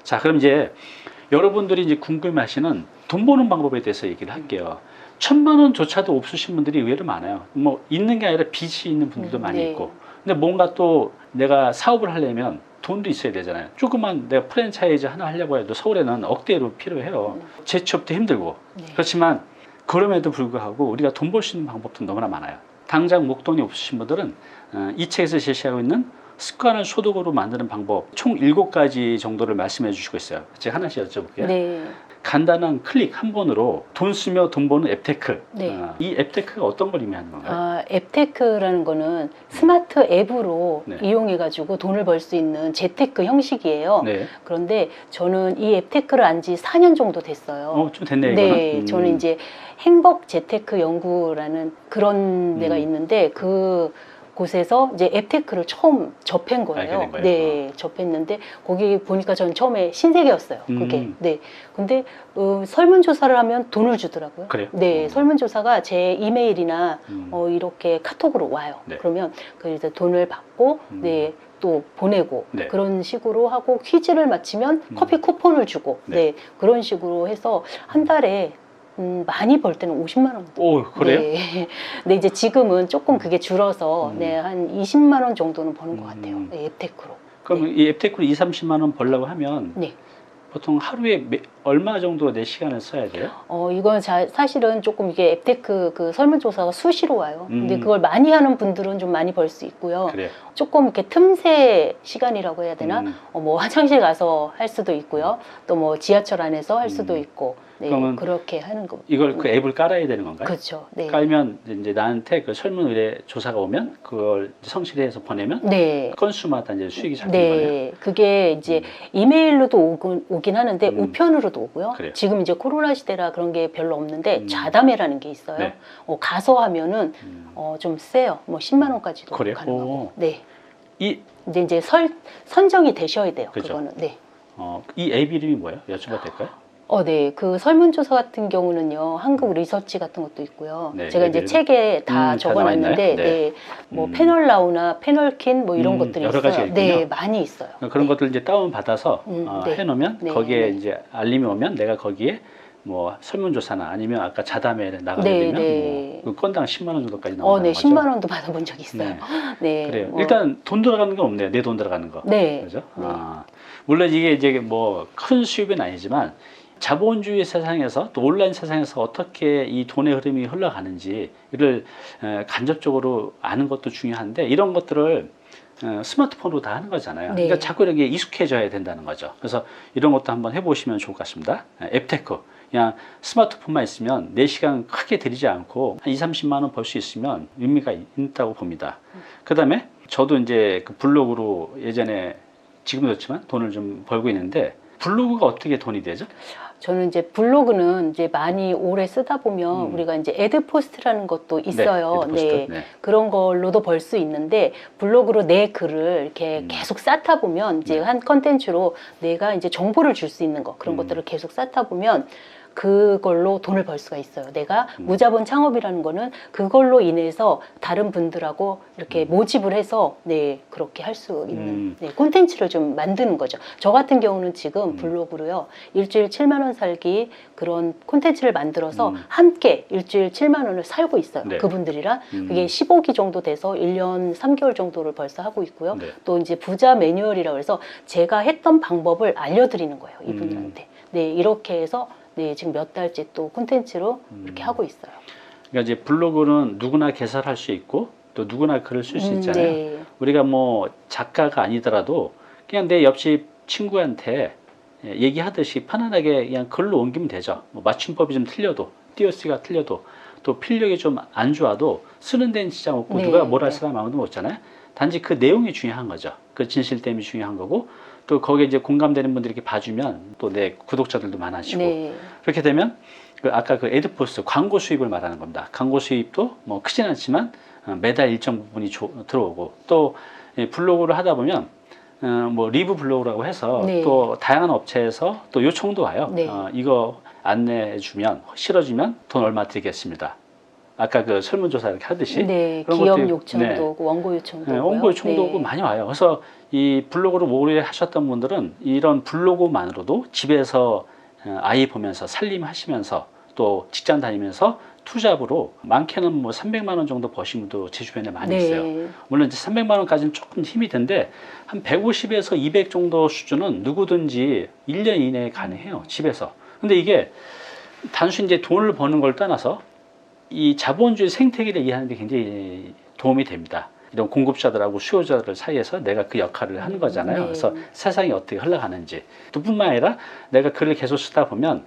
자, 그럼 이제 여러분들이 이제 궁금해하시는 돈 버는 방법에 대해서 얘기를 할게요. 1,000만 원조차도 없으신 분들이 의외로 많아요. 뭐 있는 게 아니라 빚이 있는 분들도 많이 네. 있고. 근데 뭔가 또 내가 사업을 하려면 돈도 있어야 되잖아요. 조그만 내가 프랜차이즈 하나 하려고 해도 서울에는 억대로 필요해요. 재취업도 힘들고. 네. 그렇지만 그럼에도 불구하고 우리가 돈 벌 수 있는 방법도 너무나 많아요. 당장 목돈이 없으신 분들은 이 책에서 제시하고 있는 습관을 소득으로 만드는 방법 총 7가지 정도를 말씀해 주시고 있어요. 제가 하나씩 여쭤볼게요. 네. 간단한 클릭 한 번으로 돈 쓰며 돈 버는 앱테크. 네. 이 앱테크가 어떤 걸 의미하는 건가요? 앱테크라는 거는 스마트 앱으로 네. 이용해가지고 돈을 벌 수 있는 재테크 형식이에요. 네. 그런데 저는 이 앱테크를 안 지 4년 정도 됐어요. 좀 됐네요. 네, 이거는. 저는 이제 행복 재테크 연구라는 그런 데가 있는데 그 곳에서 이제 앱테크를 처음 접한 알게 거예요. 된 거예요? 네, 접했는데 거기 보니까 저는 처음에 신세계였어요. 그게. 네. 근데 설문조사를 하면 돈을 주더라고요. 그래요? 네, 설문조사가 제 이메일이나 이렇게 카톡으로 와요. 네. 그러면 그래서 돈을 받고 네. 또 보내고 네. 그런 식으로 하고 퀴즈를 맞히면 커피 쿠폰을 주고 네. 그런 식으로 해서 한 달에 많이 벌 때는 50만 원. 오, 그래요? 네. 근데 이제 지금은 조금 그게 줄어서 네, 한 20만 원 정도는 버는 것 같아요. 네, 앱테크로. 그럼 네. 이 앱테크로 2, 30만 원 벌려고 하면 네. 보통 하루에 얼마 정도 내 시간을 써야 돼요? 이건 사실은 조금 이게 앱테크 그 설문조사가 수시로 와요. 근데 그걸 많이 하는 분들은 좀 많이 벌 수 있고요. 그래요. 조금 이렇게 틈새 시간이라고 해야 되나? 뭐 화장실 가서 할 수도 있고요. 또 뭐 지하철 안에서 할 수도 있고. 네, 그러면 그렇게 하는 거. 이걸 그 앱을 깔아야 되는 건가요? 그렇죠. 네. 깔면 이제 나한테 그 설문 의뢰 조사가 오면 그걸 성실해서 보내면 네. 건수마다 이제 수익이 잡히는 거예요. 네, 그게 이제 이메일로도 오긴 하는데 우편으로도 오고요. 그래요. 지금 이제 코로나 시대라 그런 게 별로 없는데 좌담회라는 게 있어요. 네. 가서 하면은 좀 세요. 뭐 10만 원까지도 그래요? 가능하고. 네. 이 근데 이제 선정이 되셔야 돼요. 그죠. 그거는. 네. 이 앱 이름이 뭐예요? 여쭤봐도 될까요? 네. 그 설문조사 같은 경우는요, 한국 리서치 같은 것도 있고요. 네, 제가 이제 앱 이름. 책에 다 다 나와 적어놨는데, 있나요? 네. 네. 뭐 패널라우나 패널킨 뭐 이런 것들이 여러 가지가 있어요. 있군요. 네, 많이 있어요. 그런 것들 이제 다운 받아서 네. 해놓으면 네. 거기에 네. 이제 알림이 오면 내가 거기에 뭐 설문조사나 아니면 아까 자담회 나가게 네, 되면 네. 뭐 건당 10만 원 정도까지 나온다는 네, 거죠. 10만 원도 받아본 적 있어요. 네. 네. 그래요. 일단 돈 들어가는 건 없네요. 내 돈 들어가는 거. 네. 그죠? 네. 물론 이게 이제 뭐 큰 수입은 아니지만 자본주의 세상에서 또 온라인 세상에서 어떻게 이 돈의 흐름이 흘러가는지를 간접적으로 아는 것도 중요한데 이런 것들을 스마트폰으로 다 하는 거잖아요. 네. 그러니까 자꾸 이렇게 익숙해져야 된다는 거죠. 그래서 이런 것도 한번 해보시면 좋을 것 같습니다. 앱테크. 그냥 스마트폰만 있으면 4시간 크게 들이지 않고 한 2, 30만 원 벌 수 있으면 의미가 있다고 봅니다. 그 다음에 저도 이제 그 블로그로 예전에 지금도 그렇지만 돈을 좀 벌고 있는데 블로그가 어떻게 돈이 되죠? 저는 이제 블로그는 이제 많이 오래 쓰다 보면 우리가 이제 애드포스트라는 것도 있어요. 애드포스트. 네. 네. 그런 걸로도 벌 수 있는데 블로그로 내 글을 이렇게 계속 쌓다 보면 이제 한 컨텐츠로 내가 이제 정보를 줄 수 있는 거 그런 것들을 계속 쌓다 보면 그걸로 돈을 벌 수가 있어요. 내가 무자본 창업이라는 거는 그걸로 인해서 다른 분들하고 이렇게 모집을 해서 네 그렇게 할 수 있는 네, 콘텐츠를 좀 만드는 거죠. 저 같은 경우는 지금 블로그로요 일주일 7만 원 살기 그런 콘텐츠를 만들어서 함께 일주일 7만 원을 살고 있어요. 네. 그분들이랑 그게 15기 정도 돼서 1년 3개월 정도를 벌써 하고 있고요. 네. 또 이제 부자 매뉴얼이라고 해서 제가 했던 방법을 알려드리는 거예요. 이분들한테. 네 이렇게 해서 네, 지금 몇 달째 또 콘텐츠로 이렇게 하고 있어요. 그러니까 이제 블로그는 누구나 개설할 수 있고 또 누구나 글을 쓸 수 있잖아요. 네. 우리가 뭐 작가가 아니더라도 그냥 내 옆집 친구한테 얘기하듯이 편안하게 그냥 글로 옮기면 되죠. 뭐 맞춤법이 좀 틀려도 띄어쓰기가 틀려도 또 필력이 좀 안 좋아도 쓰는 데는 지장 없고 네, 누가 뭐라 할 네. 사람 아무도 없잖아요. 단지 그 내용이 중요한 거죠. 그 진실됨이 중요한 거고 또 거기에 이제 공감되는 분들이 이렇게 봐주면 또 내 구독자들도 많아지고 네. 그렇게 되면 그 아까 그 애드포스 광고 수입을 말하는 겁니다. 광고 수입도 뭐 크진 않지만 매달 일정 부분이 들어오고 또 블로그를 하다 보면 뭐 리뷰 블로그라고 해서 네. 또 다양한 업체에서 또 요청도 와요. 네. 이거 안내해 주면 실어주면 돈 얼마 드리겠습니다. 아까 그 설문조사 이렇게 하듯이 네, 그런 기업 것들이- 요청도 네. 오고 원고 요청도 네, 오고요. 원고 요청도 네. 오고 많이 와요. 그래서 이 블로그를 오래 하셨던 분들은 이런 블로그만으로도 집에서 아이 보면서 살림하시면서 또 직장 다니면서 투잡으로 많게는 뭐 300만 원 정도 버신 분도 제 주변에 많이 있어요. 네. 물론 이제 300만 원까지는 조금 힘이 든데 한 150에서 200 정도 수준은 누구든지 1년 이내에 가능해요. 집에서. 근데 이게 단순히 이제 돈을 버는 걸 떠나서 이 자본주의 생태계를 이해하는 데 굉장히 도움이 됩니다. 이런 공급자들하고 수요자들 사이에서 내가 그 역할을 하는 거잖아요. 네. 그래서 세상이 어떻게 흘러가는지. 또 뿐만 아니라 내가 글을 계속 쓰다 보면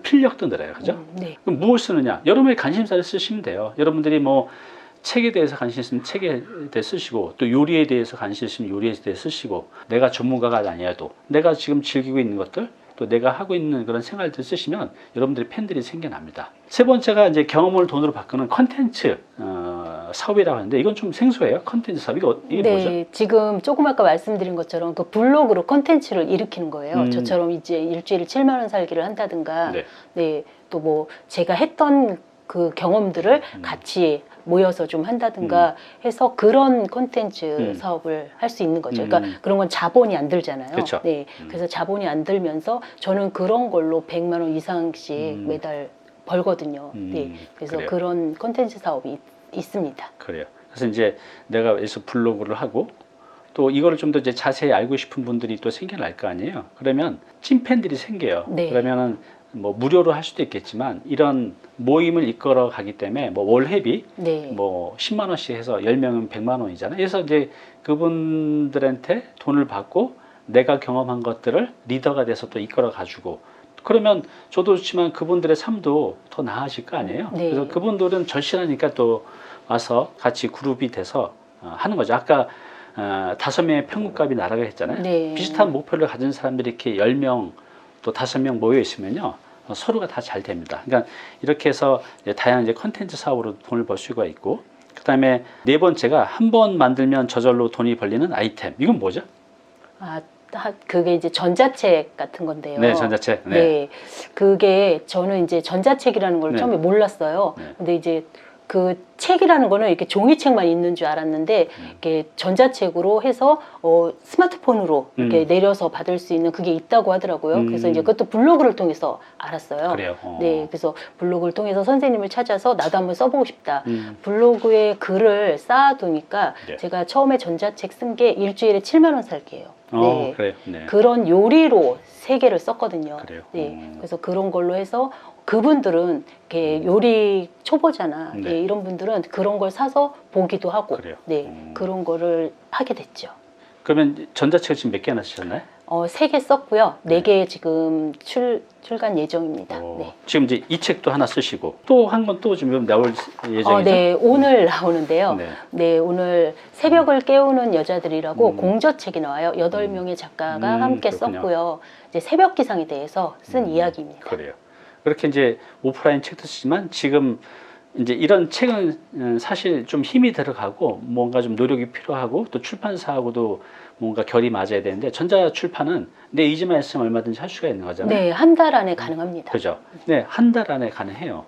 필력도 늘어요. 그죠? 네. 그럼 무엇을 쓰느냐? 여러분의 관심사를 쓰시면 돼요. 여러분들이 뭐 책에 대해서 관심 있으면 책에 대해 쓰시고 또 요리에 대해서 관심 있으면 요리에 대해 쓰시고 내가 전문가가 아니어도 내가 지금 즐기고 있는 것들 또 내가 하고 있는 그런 생활들 쓰시면 여러분들이 팬들이 생겨납니다. 세 번째가 이제 경험을 돈으로 바꾸는 컨텐츠 사업이라고 하는데 이건 좀 생소해요. 컨텐츠 사업 이게 네, 뭐죠? 지금 조금 아까 말씀드린 것처럼 그 블로그로 컨텐츠를 일으키는 거예요. 저처럼 이제 일주일에 7만 원 살기를 한다든가, 네. 네, 또 뭐 제가 했던 그 경험들을 같이 모여서 좀 한다든가 해서 그런 콘텐츠 사업을 할 수 있는 거죠. 그러니까 그런 건 자본이 안 들잖아요. 그쵸. 네, 그래서 자본이 안 들면서 저는 그런 걸로 100만 원 이상씩 매달 벌거든요. 네, 그래서 그래요. 그런 콘텐츠 사업이 있습니다. 그래요. 그래서 이제 내가 여기서 블로그를 하고 또 이거를 좀 더 이제 자세히 알고 싶은 분들이 또 생겨날 거 아니에요. 그러면 찐팬들이 생겨요. 네. 그러면은 뭐 무료로 할 수도 있겠지만 이런 모임을 이끌어 가기 때문에 뭐 월회비 네. 뭐 10만 원씩 해서 10명은 100만 원이잖아요. 그래서 이제 그분들한테 돈을 받고 내가 경험한 것들을 리더가 돼서 또 이끌어 가지고 그러면 저도 그렇지만 그분들의 삶도 더 나아질 거 아니에요. 네. 그래서 그분들은 절실하니까 또 와서 같이 그룹이 돼서 하는 거죠. 아까 5명의 평균값이 날아가 했잖아요. 네. 비슷한 목표를 가진 사람들이 이렇게 10명 또 5명 모여 있으면요. 서로가 다 잘 됩니다. 그러니까 이렇게 해서 이제 다양한 이제 컨텐츠 사업으로 돈을 벌 수가 있고 그다음에 네 번째가 한 번 만들면 저절로 돈이 벌리는 아이템. 이건 뭐죠? 아, 그게 이제 전자책 같은 건데요. 네, 전자책. 네. 네. 그게 저는 이제 전자책이라는 걸 네. 처음에 몰랐어요. 네. 근데 이제 그 책이라는 거는 이렇게 종이책만 있는 줄 알았는데 이렇게 전자책으로 해서 스마트폰으로 이렇게 내려서 받을 수 있는 그게 있다고 하더라고요. 그래서 이제 그것도 블로그를 통해서 알았어요. 그래요. 네, 그래서 블로그를 통해서 선생님을 찾아서 나도 한번 써보고 싶다. 블로그에 글을 쌓아두니까 네. 제가 처음에 전자책 쓴 게 일주일에 7만 원 살기예요. 네. 그래요. 네. 그런 요리로 3개를 썼거든요. 그래요? 네. 그래서 그런 걸로 해서 그분들은 이렇게 요리 초보잖아. 네. 네, 이런 분들은 그런 걸 사서 보기도 하고, 그래요? 네, 그런 거를 하게 됐죠. 그러면 전자책을 지금 몇 개나 쓰셨나요? 3개 썼고요. 4개 지금 출간 예정입니다. 네. 지금 이제 이 책도 하나 쓰시고 또 한 건 또 지금 나올 예정이죠? 네, 오늘 나오는데요. 네. 네, 오늘 새벽을 깨우는 여자들이라고 공저책이 나와요. 8명의 작가가 함께 그렇군요. 썼고요. 이제 새벽 기상에 대해서 쓴 이야기입니다. 그래요. 그렇게 이제 오프라인 책도 쓰지만 지금 이제 이런 책은 사실 좀 힘이 들어가고 뭔가 좀 노력이 필요하고 또 출판사하고도 뭔가 결이 맞아야 되는데 전자 출판은 내 의지만 있으면 얼마든지 할 수가 있는 거잖아요. 네, 한 달 안에 가능합니다. 그죠? 네, 한 달 안에 가능해요.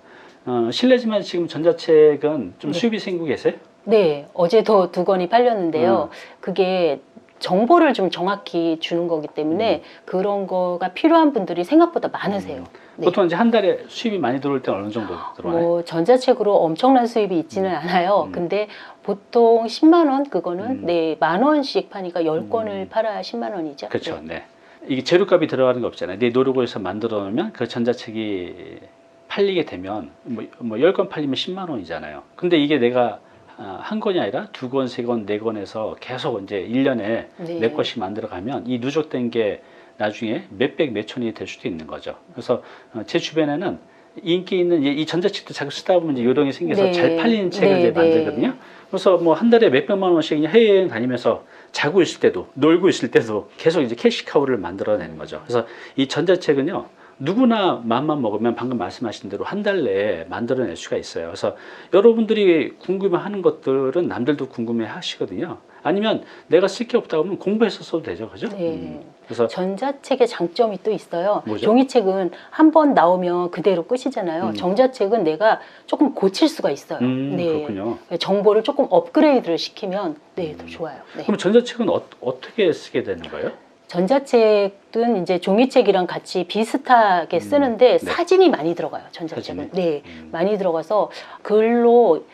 실례지만 지금 전자책은 좀 네. 수입이 생기고 계세요? 네, 어제도 2권이 팔렸는데요. 그게 정보를 좀 정확히 주는 거기 때문에 그런 거가 필요한 분들이 생각보다 많으세요. 네. 보통 이제 한 달에 수입이 많이 들어올 때는 어느 정도 들어와요? 뭐 전자책으로 엄청난 수입이 있지는 않아요. 근데 보통 10만 원 그거는 네, 10,000원씩 파니까 10권을 팔아야 10만 원이죠. 그렇죠. 네. 네. 이게 재료값이 들어가는 게 없잖아요. 내 노력을 해서 만들어 놓으면 그 전자책이 팔리게 되면 뭐 10권 팔리면 10만 원이잖아요. 근데 이게 내가 한 권이 아니라 2권, 3권, 4권에서 계속 이제 1년에 네. 4권씩 만들어 가면 이 누적된 게 나중에 몇백, 몇천이 될 수도 있는 거죠. 그래서 제 주변에는 인기 있는 이 전자책도 자꾸 쓰다 보면 이제 요령이 생겨서 네. 잘 팔리는 책을 이제 네, 만들거든요. 그래서 뭐 한 달에 몇백만 원씩 그냥 해외여행 다니면서 자고 있을 때도 놀고 있을 때도 계속 이제 캐시카우를 만들어내는 거죠. 그래서 이 전자책은요. 누구나 마음만 먹으면 방금 말씀하신 대로 한 달 내에 만들어낼 수가 있어요. 그래서 여러분들이 궁금해하는 것들은 남들도 궁금해 하시거든요. 아니면 내가 쓸 게 없다 그러면 공부해서 써도 되죠, 그죠? 네. 그래서 전자책의 장점이 또 있어요. 뭐죠? 종이책은 한 번 나오면 그대로 끝이잖아요. 전자책은 내가 조금 고칠 수가 있어요. 네. 그렇군요. 정보를 조금 업그레이드를 시키면 네, 더 좋아요. 네. 그럼 전자책은 어떻게 쓰게 되는 거예요? 전자책은 이제 종이책이랑 같이 비슷하게 쓰는데 네. 사진이 많이 들어가요. 전자책은. 사진이? 네, 많이 들어가서 글로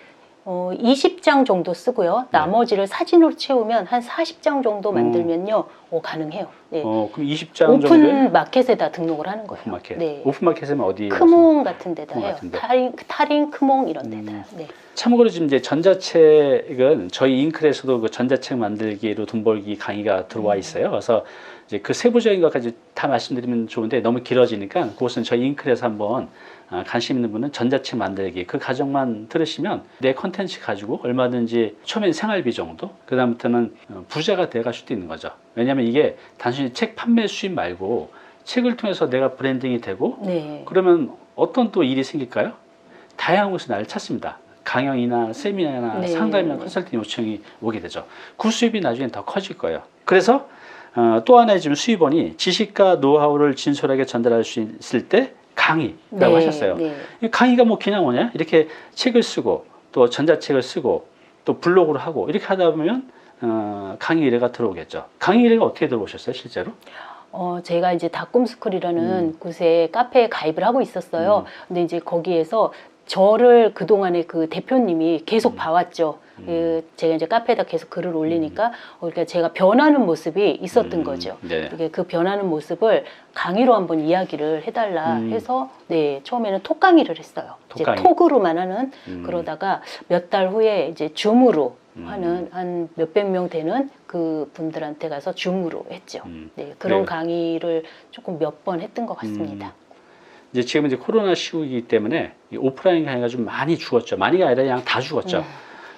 20장 정도 쓰고요. 나머지를 사진으로 채우면 한 40장 정도 만들면요, 가능해요. 네. 그럼 20장 정도에 오픈 마켓에다 등록을 하는 거예요. 오픈마켓. 네. 오픈마켓은 어디? 크몽 같은 데다 크몽 해요. 같은 데. 타링, 크몽 이런 데다. 네. 참고로 지금 이제 전자책은 저희 잉클에서도 그 전자책 만들기로 돈 벌기 강의가 들어와 있어요. 그래서 이제 그 세부적인 것까지 다 말씀드리면 좋은데 너무 길어지니까 그것은 저희 잉클에서 한번 관심 있는 분은 전자책 만들기 그 과정만 들으시면 내 컨텐츠 가지고 얼마든지 처음엔 생활비 정도 그 다음부터는 부자가 돼갈 수도 있는 거죠. 왜냐하면 이게 단순히 책 판매 수입 말고 책을 통해서 내가 브랜딩이 되고 네. 그러면 어떤 또 일이 생길까요? 다양한 곳에 나를 찾습니다. 강연이나 세미나나 네. 상담이나 컨설팅 요청이 오게 되죠. 그 수입이 나중에 더 커질 거예요. 그래서 또 하나의 지금 수입원이 지식과 노하우를 진솔하게 전달할 수 있을 때 강의라고 하셨어요. 네. 이 강의가 뭐 그냥 뭐냐? 이렇게 책을 쓰고 또 전자책을 쓰고 또 블로그를 하고 이렇게 하다 보면 강의 의뢰가 들어오겠죠. 강의 의뢰가 어떻게 들어오셨어요, 실제로? 제가 이제 닥꿈스쿨이라는 곳에 카페에 가입을 하고 있었어요. 근데 이제 거기에서 저를 그동안에 그 대표님이 계속 봐왔죠. 제가 이제 카페에다 계속 글을 올리니까 그러니까 제가 변하는 모습이 있었던 거죠. 네. 이게 그 변하는 모습을 강의로 한번 이야기를 해달라 해서 네 처음에는 톡 강의를 했어요. 톡 이제 강의. 톡으로만 하는 그러다가 몇 달 후에 이제 줌으로 하는 한 몇백 명 되는 그 분들한테 가서 줌으로 했죠. 네 그런 네. 강의를 조금 몇 번 했던 것 같습니다. 이제 지금 이제 코로나 시국이기 때문에 이 오프라인 강의가 좀 많이 죽었죠. 많이가 아니라 그냥 다 죽었죠.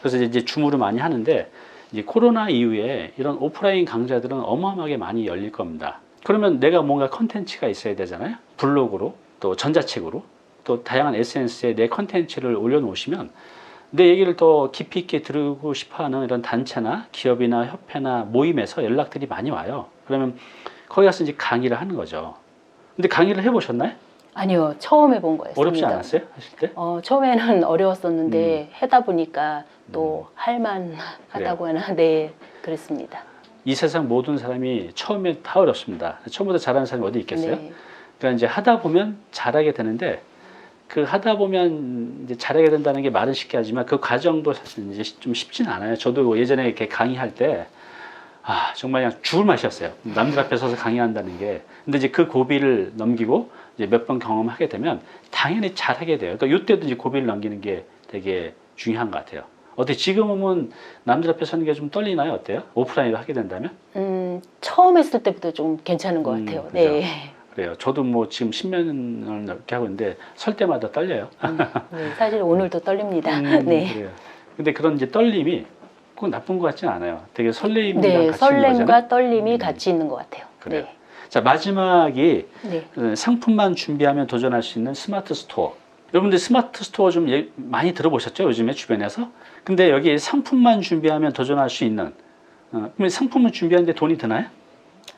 그래서 이제 줌으로 많이 하는데 이제 코로나 이후에 이런 오프라인 강좌들은 어마어마하게 많이 열릴 겁니다. 그러면 내가 뭔가 컨텐츠가 있어야 되잖아요. 블로그로 또 전자책으로 또 다양한 SNS에 내 컨텐츠를 올려놓으시면 내 얘기를 더 깊이 있게 들고 싶어하는 이런 단체나 기업이나 협회나 모임에서 연락들이 많이 와요. 그러면 거기 가서 이제 강의를 하는 거죠. 근데 강의를 해보셨나요? 아니요, 처음 해본 거였습니다. 어렵지 않았어요? 하실 때? 처음에는 어려웠었는데 하다 보니까 또 할만하다고 하나, 네, 그랬습니다. 이 세상 모든 사람이 처음에 다 어렵습니다. 처음부터 잘하는 사람이 어디 있겠어요? 네. 그러니까 이제 하다 보면 잘하게 되는데 그 하다 보면 이제 잘하게 된다는 게 말은 쉽게 하지만 그 과정도 사실 이제 좀 쉽지는 않아요. 저도 예전에 이렇게 강의할 때 정말 그냥 죽을 맛이었어요. 남들 앞에 서서 강의한다는 게. 근데 이제 그 고비를 넘기고 이제 몇 번 경험하게 되면 당연히 잘하게 돼요. 그러니까 이때도 이제 고비를 넘기는 게 되게 중요한 것 같아요. 어때 지금은 남들 앞에 서는 게 좀 떨리나요? 어때요? 오프라인으로 하게 된다면? 처음 했을 때부터 좀 괜찮은 것 같아요. 그죠? 네. 그래요. 저도 뭐 지금 10년을 넘게 하고 있는데 설 때마다 떨려요. 네, 사실 오늘도 떨립니다. 네. 그래요. 근데 그런 이제 떨림이 꼭 나쁜 것 같지는 않아요. 되게 설레임이랑 네, 같이 있는 거잖아요. 설렘과 떨림이 같이 있는 것 같아요. 그래요. 네. 자, 마지막이 네. 상품만 준비하면 도전할 수 있는 스마트 스토어. 여러분들 스마트 스토어 좀 많이 들어보셨죠? 요즘에 주변에서. 근데 여기 상품만 준비하면 도전할 수 있는 그럼 상품을 준비하는데 돈이 드나요?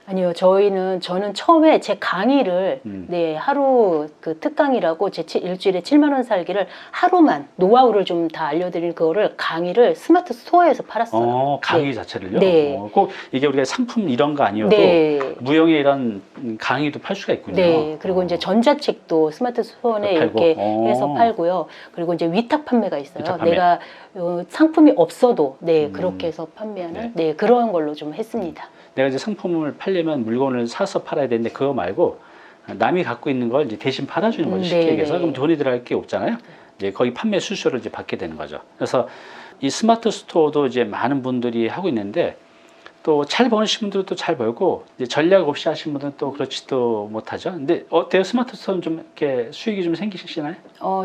아니요, 저는 처음에 제 강의를 네, 하루 그 특강이라고 제 일주일에 7만 원 살기를 하루만 노하우를 좀 다 알려드리는 그거를 강의를 스마트 스토어에서 팔았어요. 강의 네. 자체를요? 네. 꼭 이게 우리가 상품 이런 거 아니어도 네. 무형의 이런 강의도 팔 수가 있군요. 네, 그리고 이제 전자책도 스마트 스토어에 팔고. 이렇게 해서 팔고요. 그리고 이제 위탁 판매가 있어요. 위탁 판매. 내가 상품이 없어도 네 그렇게 해서 판매하는 네 그런 걸로 좀 했습니다. 내가 이제 상품을 팔려면 물건을 사서 팔아야 되는데 그거 말고 남이 갖고 있는 걸 이제 대신 팔아주는 거죠. 쉽게 얘기해서. 그럼 돈이 들어갈 게 없잖아요. 이제 거기 판매 수수료를 이제 받게 되는 거죠. 그래서 이 스마트 스토어도 이제 많은 분들이 하고 있는데 또 잘 버시는 분들은 또 잘 벌고 이제 전략 없이 하시는 분들은 또 그렇지도 못하죠. 근데 어때요? 스마트 스토어는 좀 이렇게 수익이 좀 생기시나요?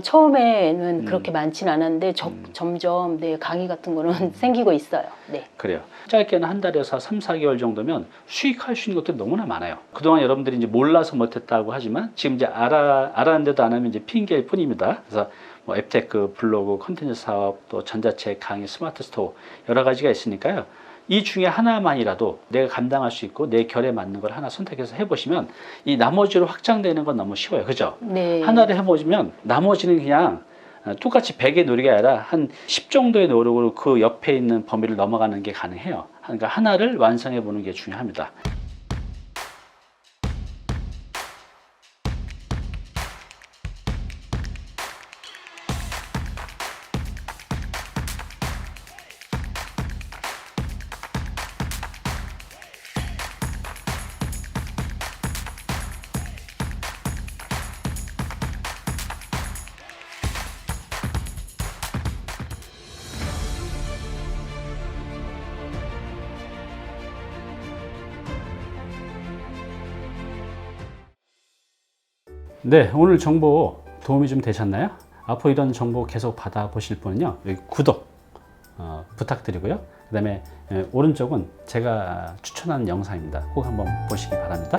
처음에는 그렇게 많지는 않았는데 점점 네 강의 같은 거는 생기고 있어요. 네. 그래요. 짧게는 한 달에서 3, 4개월 정도면 수익할 수 있는 것들이 너무나 많아요. 그동안 여러분들이 이제 몰라서 못했다고 하지만 지금 이제 알았는데도 안 하면 이제 핑계일 뿐입니다. 그래서 뭐 앱테크, 블로그, 컨텐츠 사업, 또 전자책, 강의, 스마트 스토어 여러 가지가 있으니까요. 이 중에 하나만이라도 내가 감당할 수 있고 내 결에 맞는 걸 하나 선택해서 해보시면 이 나머지로 확장되는 건 너무 쉬워요. 그죠? 네. 하나를 해보시면 나머지는 그냥 똑같이 100의 노력이 아니라 한 10 정도의 노력으로 그 옆에 있는 범위를 넘어가는 게 가능해요. 그러니까 하나를 완성해 보는 게 중요합니다. 네, 오늘 정보 도움이 좀 되셨나요? 앞으로 이런 정보 계속 받아보실 분은요, 여기 구독 부탁드리고요. 그 다음에 오른쪽은 제가 추천하는 영상입니다. 꼭 한번 보시기 바랍니다.